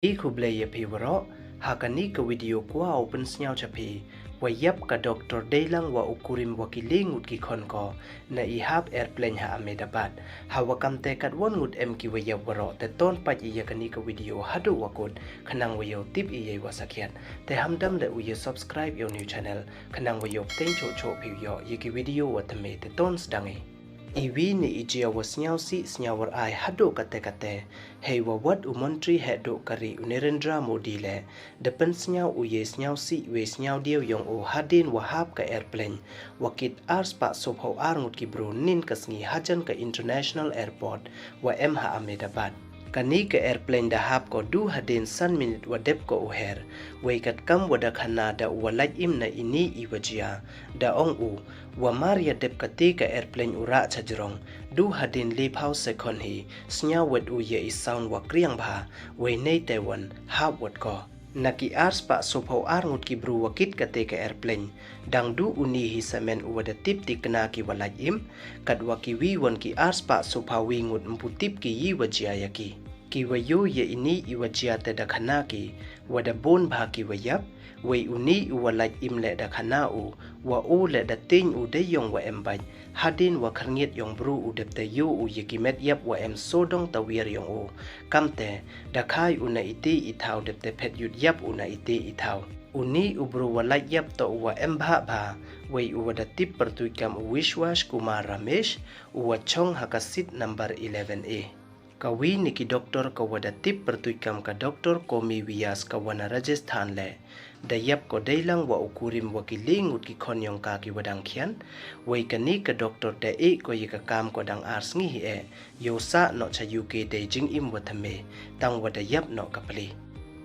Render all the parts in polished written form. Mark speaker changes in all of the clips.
Speaker 1: Ikublay pivaro, hakani ka video kwa open snyao chapi, wayap ka Dr. Deilang wa ukurim wakiling ut ki khon ko, na ihap airplane ha Ahmedabad, hawakam tekat won ngut em ki wayap waro, te ton paj iya kani ka video hadu wakut, kanang wayo tip iya wasakiat, te hamdam le uye subscribe yo new channel, kanang wayo teng cho cho piyo, ye ki video watame te ton sedangi. Iwi ni ijia wa snyawar ai hado kate hei wa wat umontri hado kari Narendra Modi le depan snyaw uye snyawsi we snyaw diaw yong o hadin wahab ka airplane wakit ars pa sobho arngut ki bro nin kasngi hajan ka international airport wa MH Ahmedabad. Kani ka airplane da hap ko du hadin san minute wa dep ko uher weikat kam wada khana da walaj im na ini iwajia da ong u wa maria dep kati ka airplane ura chajrong du hadin leap house second hi snya wet u ye is sound wa kriang bha we nei taiwan hap wat ko naki ars pa sopho arngut ki bru wakit kate ka airplane dang du uni hi semen wada tip tikna ki walaj im kadwa ki wi won ki ars pa sopha wi ngut mputip ki yi wajia yaki ki wayo ye ini iwajia te da khana ki wada bon bha ki wayap we uni walaj im le da khana u wa u le da ting u de yong wa embaj hadin wa kharngiet yong bru u dep te yu u ye ki met yap wa em sodong tawir yong u kamte da khai u na iti ithau dep te phet yut yap u na iti ithau uni ubru walaj yap to wa embha bha we u wada tip pertuikam Wishwash Kumar Ramesh u wa chong hakasit number 11A kawi niki doktor ka wada tip pertuikam ka doktor komi wias ka wana Rajasthan le dayap ko deilang wa ukurim wakiling ut ki khon yong ka ki wadang khian wei kani ka doktor da e ko yika kam ko dang ars ngi hi e yo sa no cha UK Beijing im wathame tang wada yap no kapli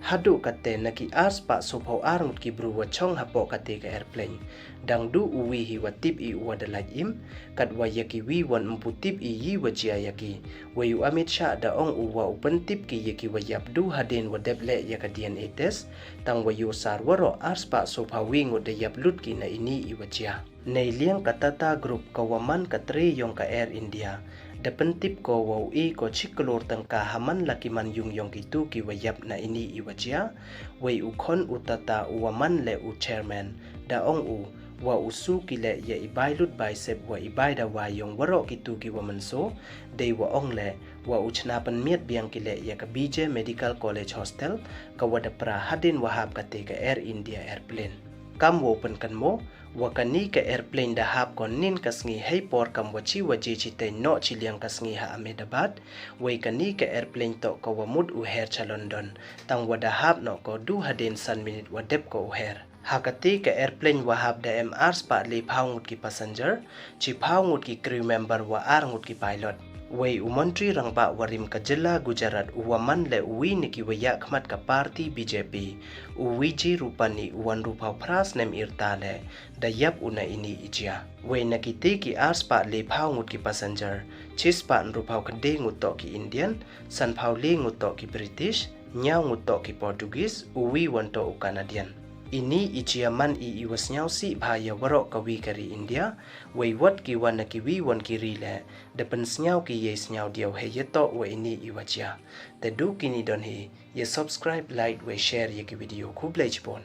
Speaker 1: hadu kate naki ars pa sopho arngut ki bru wa chong hapo kate ka airplane dang du uwi hi wa tip i wada laj im kat wa yaki wi wan mpu tip i yi wajia yaki wa yu Amit Shah da ong u wa upan tip ki yaki wa yap du hadin wa deble yaka DNA test tang wa yu sar waro ars pa sopha wi ngut da yap lut ki na ini i wajia nei liang katata group kawaman katre yong ka Air India depan tip ko wau i ko chiklor tangka haman lakiman yung yong kitu ki wayap na ini iwajia wei u khon utata uwaman le u chairman da ong u wa usu kile ye ibailut bicep wa ibaida wa yong waro kitu ki wamanso dei wa ong le wa uchnapan miet biang kile ya ka BJ Medical College Hostel ka wada pra hadin wahab kate ka Air India Airplane kam open kan mo wakani ka airplane da hap kon nin kasngi hei por kam wachi waji chite no chiliang kasngi ha Ahmedabad wei kani ka airplane to ko wamud u her cha London tang wada hap no ko du hadin san minute wa dep ko her hakati ka airplane wa hap da MR spa li phaungut ki passenger chi phaungut ki crew member wa arngut ki pilot wei umontri rangpa warim ka jilla Gujarat uwaman le uwi niki waya khmat ka party BJP uwiji rupani uwan rupau pras nem irtale dayap una ini ijia wei nakiti ki arspa le phaungut ki passenger chispa rupau kade nguto ki Indian san phau le nguto ki British nyau nguto ki Portuguese uwi wanto u Canadian ini ichiaman i iwasnyaw si bhaya waro kawi kari India wei wat ki wan ki wi wan ki rile depan snyaw ki ye snyaw diaw he yeto wa ini iwajia te du kini don he ye subscribe like we share ye ki video ku blej pon